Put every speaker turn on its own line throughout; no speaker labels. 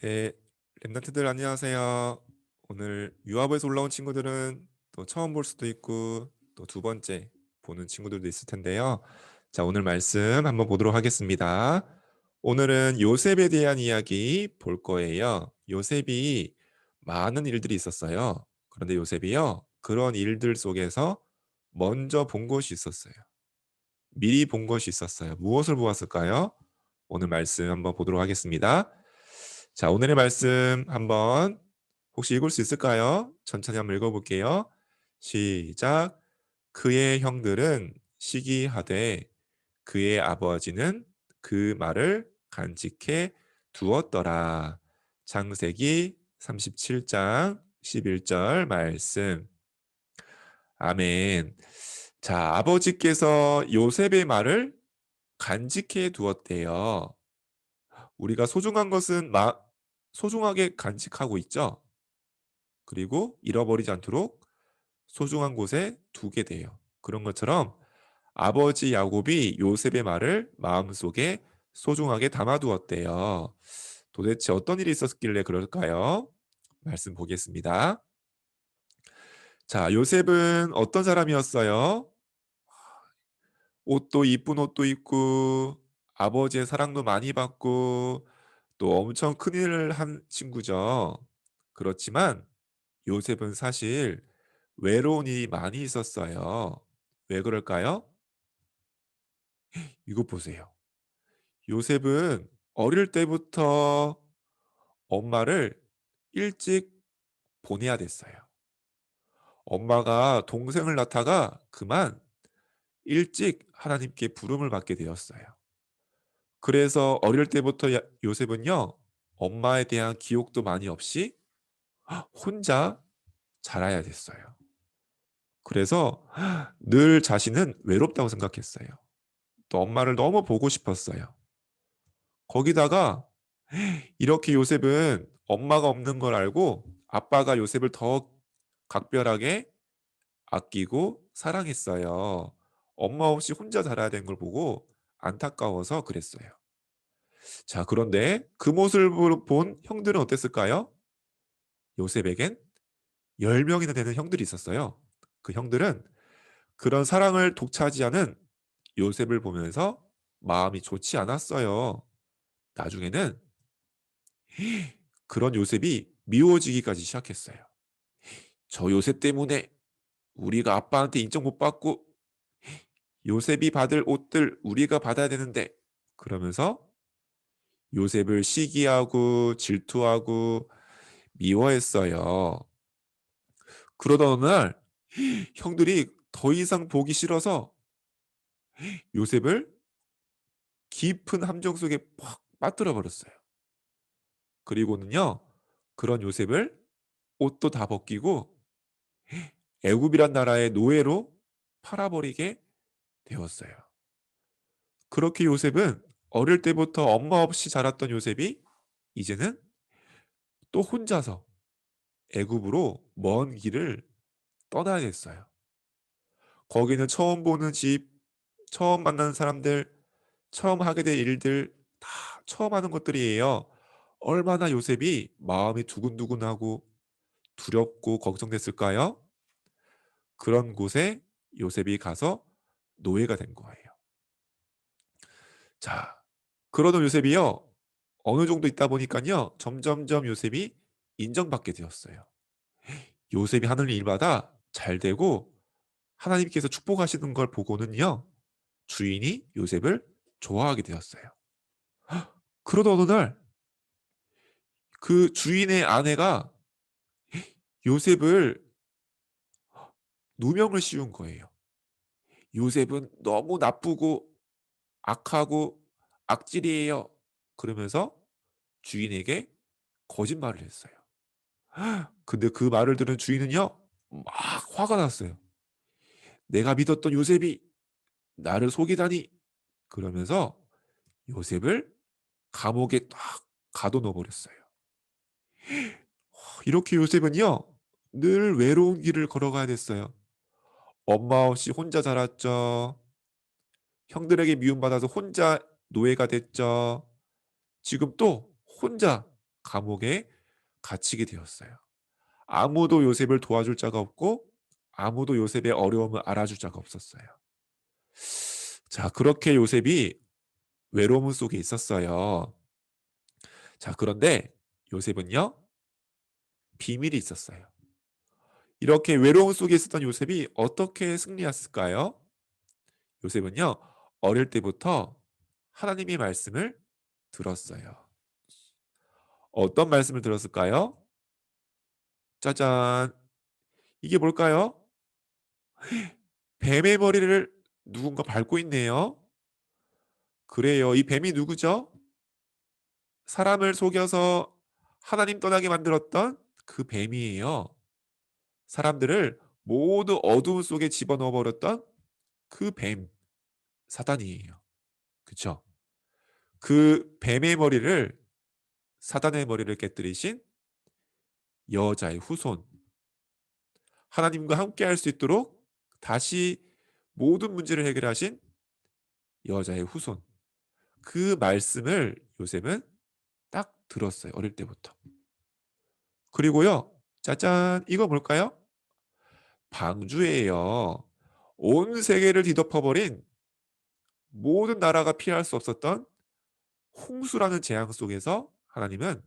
네, 랩런트들 안녕하세요. 오늘 유아부에서 올라온 친구들은 또 처음 볼 수도 있고 또 두 번째 보는 친구들도 있을 텐데요. 자, 오늘 말씀 한번 보도록 하겠습니다. 오늘은 요셉에 대한 이야기 볼 거예요. 요셉이 많은 일들이 있었어요. 그런데 요셉이요, 그런 일들 속에서 먼저 본 것이 있었어요. 미리 본 것이 있었어요. 무엇을 보았을까요? 오늘 말씀 한번 보도록 하겠습니다. 자, 오늘의 말씀 한번 혹시 읽을 수 있을까요? 천천히 한번 읽어볼게요. 시작. 그의 형들은 시기하되 그의 아버지는 그 말을 간직해 두었더라. 창세기 37장 11절 말씀. 아멘. 자, 아버지께서 요셉의 말을 간직해 두었대요. 우리가 소중한 것은 소중하게 간직하고 있죠. 그리고 잃어버리지 않도록 소중한 곳에 두게 돼요. 그런 것처럼 아버지 야곱이 요셉의 말을 마음속에 소중하게 담아두었대요. 도대체 어떤 일이 있었길래 그럴까요? 말씀 보겠습니다. 자, 요셉은 어떤 사람이었어요? 옷도 이쁜 옷도 입고 아버지의 사랑도 많이 받고 또 엄청 큰일을 한 친구죠. 그렇지만 요셉은 사실 외로운 일이 많이 있었어요. 왜 그럴까요? 이것 보세요. 요셉은 어릴 때부터 엄마를 일찍 보내야 됐어요. 엄마가 동생을 낳다가 그만 일찍 하나님께 부름을 받게 되었어요. 그래서 어릴 때부터 요셉은요, 엄마에 대한 기억도 많이 없이 혼자 자라야 됐어요. 그래서 늘 자신은 외롭다고 생각했어요. 또 엄마를 너무 보고 싶었어요. 거기다가 이렇게 요셉은 엄마가 없는 걸 알고 아빠가 요셉을 더 각별하게 아끼고 사랑했어요. 엄마 없이 혼자 자라야 되는 걸 보고 안타까워서 그랬어요. 자, 그런데 그 모습을 본 형들은 어땠을까요? 요셉에겐 10명이나 되는 형들이 있었어요. 그 형들은 그런 사랑을 독차지하는 요셉을 보면서 마음이 좋지 않았어요. 나중에는 그런 요셉이 미워지기까지 시작했어요. 저 요셉 때문에 우리가 아빠한테 인정 못 받고 요셉이 받을 옷들 우리가 받아야 되는데, 그러면서 요셉을 시기하고 질투하고 미워했어요. 그러던 어느 날 형들이 더 이상 보기 싫어서 요셉을 깊은 함정 속에 팍 빠뜨려 버렸어요. 그리고는요, 그런 요셉을 옷도 다 벗기고 애굽이란 나라의 노예로 팔아버리게 되었어요. 그렇게 요셉은 어릴 때부터 엄마 없이 자랐던 요셉이 이제는 또 혼자서 애굽으로 먼 길을 떠나야 됐어요. 거기는 처음 보는 집, 처음 만나는 사람들, 처음 하게 될 일들 다 처음 하는 것들이에요. 얼마나 요셉이 마음이 두근두근하고 두렵고 걱정됐을까요? 그런 곳에 요셉이 가서 노예가 된 거예요. 자, 그러던 요셉이요, 어느 정도 있다 보니까요, 점점점 요셉이 인정받게 되었어요. 요셉이 하는 일마다 잘 되고 하나님께서 축복하시는 걸 보고는요, 주인이 요셉을 좋아하게 되었어요. 그러던 어느 날 그 주인의 아내가 요셉을 누명을 씌운 거예요. 요셉은 너무 나쁘고 악하고 악질이에요. 그러면서 주인에게 거짓말을 했어요. 근데 그 말을 들은 주인은요, 막 화가 났어요. 내가 믿었던 요셉이 나를 속이다니. 그러면서 요셉을 감옥에 딱 가둬 버렸어요. 이렇게 요셉은요, 늘 외로운 길을 걸어가야 됐어요. 엄마 없이 혼자 자랐죠. 형들에게 미움받아서 혼자 노예가 됐죠. 지금 또 혼자 감옥에 갇히게 되었어요. 아무도 요셉을 도와줄 자가 없고 아무도 요셉의 어려움을 알아줄 자가 없었어요. 자, 그렇게 요셉이 외로움 속에 있었어요. 자, 그런데 요셉은요, 비밀이 있었어요. 이렇게 외로움 속에 있었던 요셉이 어떻게 승리했을까요? 요셉은요, 어릴 때부터 하나님의 말씀을 들었어요. 어떤 말씀을 들었을까요? 짜잔. 이게 뭘까요? 뱀의 머리를 누군가 밟고 있네요. 그래요. 이 뱀이 누구죠? 사람을 속여서 하나님 떠나게 만들었던 그 뱀이에요. 사람들을 모두 어두움 속에 집어넣어 버렸던 그 뱀, 사단이에요. 그쵸? 그 뱀의 머리를, 사단의 머리를 깨뜨리신 여자의 후손, 하나님과 함께 할 수 있도록 다시 모든 문제를 해결하신 여자의 후손, 그 말씀을 요셉은 딱 들었어요. 어릴 때부터. 그리고요, 짜잔, 이거 뭘까요? 방주예요. 온 세계를 뒤덮어버린, 모든 나라가 피할 수 없었던 홍수라는 재앙 속에서 하나님은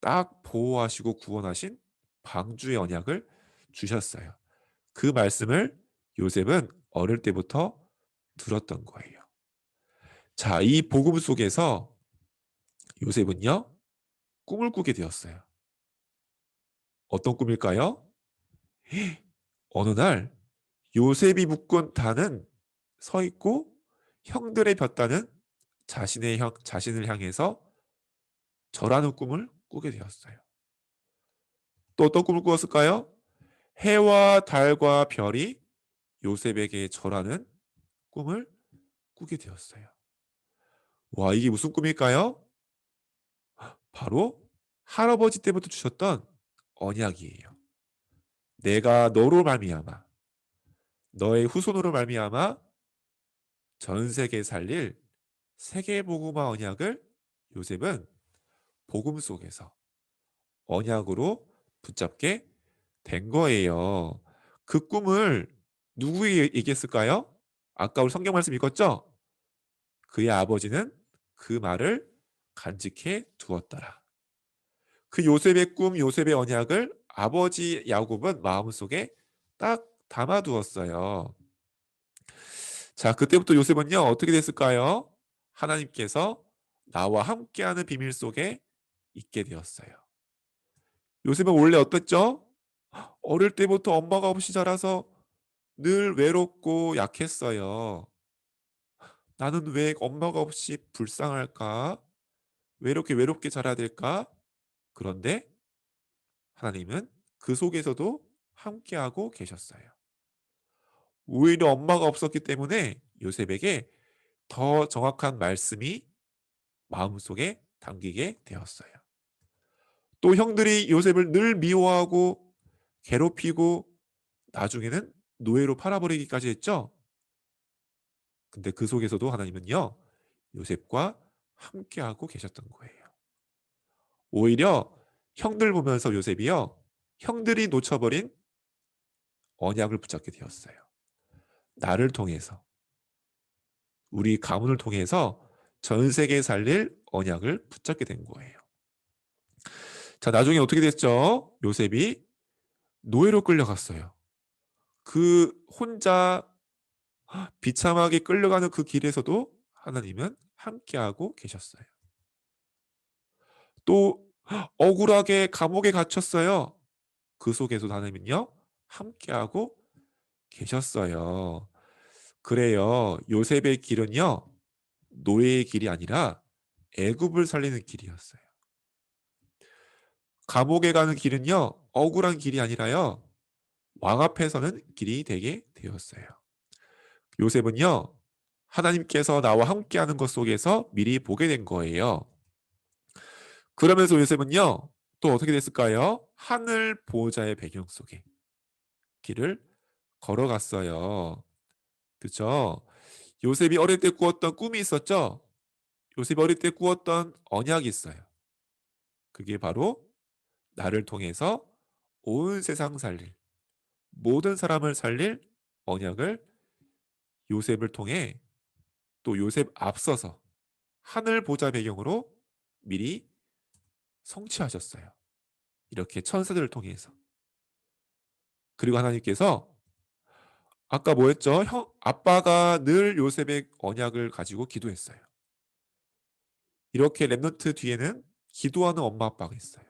딱 보호하시고 구원하신 방주의 언약을 주셨어요. 그 말씀을 요셉은 어릴 때부터 들었던 거예요. 자, 이 복음 속에서 요셉은요, 꿈을 꾸게 되었어요. 어떤 꿈일까요? 어느 날 요셉이 묶은 단은 서 있고 형들의 볕단은 자신을 향해서 절하는 꿈을 꾸게 되었어요. 또 어떤 꿈을 꾸었을까요? 해와 달과 별이 요셉에게 절하는 꿈을 꾸게 되었어요. 와, 이게 무슨 꿈일까요? 바로 할아버지 때부터 주셨던 언약이에요. 내가 너로 말미암아, 너의 후손으로 말미암아 전 세계 살릴 세계복음화 언약을 요셉은 복음 속에서 언약으로 붙잡게 된 거예요. 그 꿈을 누구에게 얘기했을까요? 아까 우리 성경 말씀 읽었죠? 그의 아버지는 그 말을 간직해 두었더라. 그 요셉의 꿈, 요셉의 언약을 아버지 야곱은 마음속에 딱 담아두었어요. 자, 그때부터 요셉은요, 어떻게 됐을까요? 하나님께서 나와 함께하는 비밀 속에 있게 되었어요. 요셉은 원래 어땠죠? 어릴 때부터 엄마가 없이 자라서 늘 외롭고 약했어요. 나는 왜 엄마가 없이 불쌍할까? 왜 이렇게 외롭게 자라야 될까? 그런데 하나님은 그 속에서도 함께하고 계셨어요. 오히려 엄마가 없었기 때문에 요셉에게 더 정확한 말씀이 마음속에 담기게 되었어요. 또 형들이 요셉을 늘 미워하고 괴롭히고 나중에는 노예로 팔아버리기까지 했죠. 근데 그 속에서도 하나님은요, 요셉과 함께하고 계셨던 거예요. 오히려 형들 보면서 요셉이요, 형들이 놓쳐버린 언약을 붙잡게 되었어요. 나를 통해서, 우리 가문을 통해서 전 세계에 살릴 언약을 붙잡게 된 거예요. 자, 나중에 어떻게 됐죠? 요셉이 노예로 끌려갔어요. 그 혼자 비참하게 끌려가는 그 길에서도 하나님은 함께하고 계셨어요. 또 억울하게 감옥에 갇혔어요. 그 속에서 하나님은요, 함께하고 계셨어요. 그래요. 요셉의 길은요, 노예의 길이 아니라 애굽을 살리는 길이었어요. 감옥에 가는 길은요, 억울한 길이 아니라요, 왕 앞에 서는 길이 되게 되었어요. 요셉은요, 하나님께서 나와 함께하는 것 속에서 미리 보게 된 거예요. 그러면서 요셉은요, 또 어떻게 됐을까요? 하늘 보호자의 배경 속에 길을 걸어갔어요. 그렇죠? 요셉이 어릴 때 꾸었던 꿈이 있었죠? 요셉이 어릴 때 꾸었던 언약이 있어요. 그게 바로 나를 통해서 온 세상 살릴, 모든 사람을 살릴 언약을 요셉을 통해, 또 요셉 앞서서 하늘 보좌 배경으로 미리 성취하셨어요. 이렇게 천사들을 통해서. 그리고 하나님께서 아까 뭐 했죠? 아빠가 늘 요셉의 언약을 가지고 기도했어요. 이렇게 렘넌트 뒤에는 기도하는 엄마 아빠가 있어요.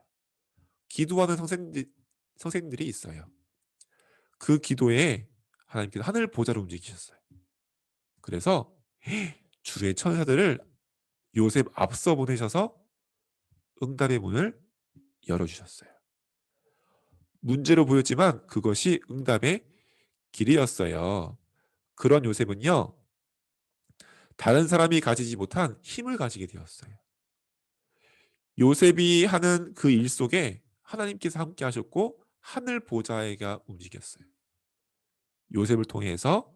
기도하는 선생님들이 있어요. 그 기도에 하나님께서 하늘 보좌를 움직이셨어요. 그래서 주의 천사들을 요셉 앞서 보내셔서 응답의 문을 열어주셨어요. 문제로 보였지만 그것이 응답의 길이었어요. 그런 요셉은요, 다른 사람이 가지지 못한 힘을 가지게 되었어요. 요셉이 하는 그 일 속에 하나님께서 함께 하셨고 하늘 보좌가 움직였어요. 요셉을 통해서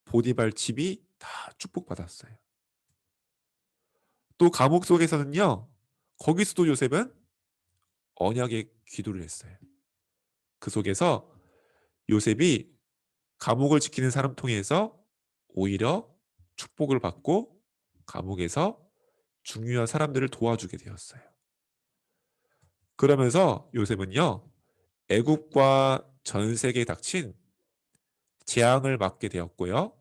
보디발 집이 다 축복받았어요. 또 감옥 속에서는요, 거기서도 요셉은 언약의 기도를 했어요. 그 속에서 요셉이 감옥을 지키는 사람 통해서 오히려 축복을 받고 감옥에서 중요한 사람들을 도와주게 되었어요. 그러면서 요셉은요, 애국과 전 세계에 닥친 재앙을 막게 되었고요.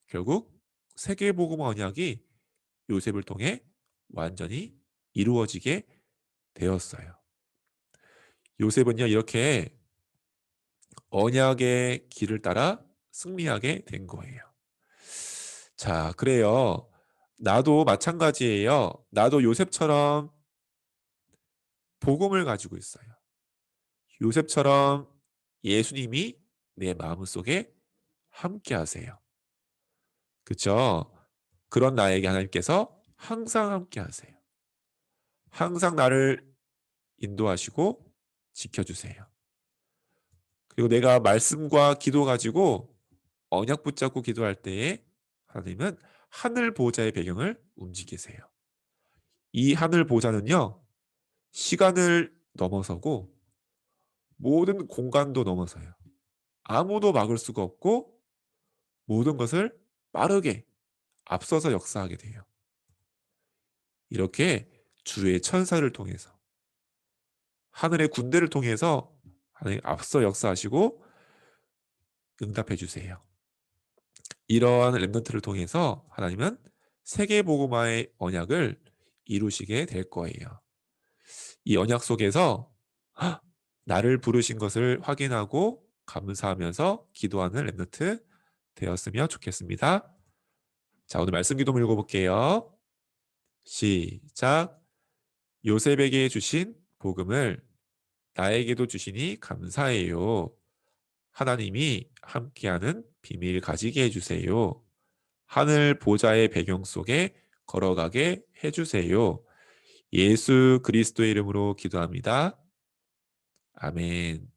결국 세계복음 언약이 요셉을 통해 완전히 이루어지게 되었어요. 요셉은요, 이렇게 언약의 길을 따라 승리하게 된 거예요. 자, 그래요. 나도 마찬가지예요. 나도 요셉처럼 복음을 가지고 있어요. 요셉처럼 예수님이 내 마음속에 함께 하세요. 그렇죠? 그런 나에게 하나님께서 항상 함께 하세요. 항상 나를 인도하시고 지켜주세요. 그리고 내가 말씀과 기도 가지고 언약 붙잡고 기도할 때에 하나님은 하늘 보좌의 배경을 움직이세요. 이 하늘 보좌는요, 시간을 넘어서고 모든 공간도 넘어서요. 아무도 막을 수가 없고 모든 것을 빠르게 앞서서 역사하게 돼요. 이렇게 주의 천사를 통해서, 하늘의 군대를 통해서 하나님 앞서 역사하시고 응답해 주세요. 이러한 렘넌트를 통해서 하나님은 세계복음화의 언약을 이루시게 될 거예요. 이 언약 속에서 나를 부르신 것을 확인하고 감사하면서 기도하는 렘넌트 되었으면 좋겠습니다. 자, 오늘 말씀 기도 읽어볼게요. 시작. 요셉에게 주신 복음을 나에게도 주시니 감사해요. 하나님이 함께하는 비밀 가지게 해주세요. 하늘 보좌의 배경 속에 걸어가게 해주세요. 예수 그리스도의 이름으로 기도합니다. 아멘.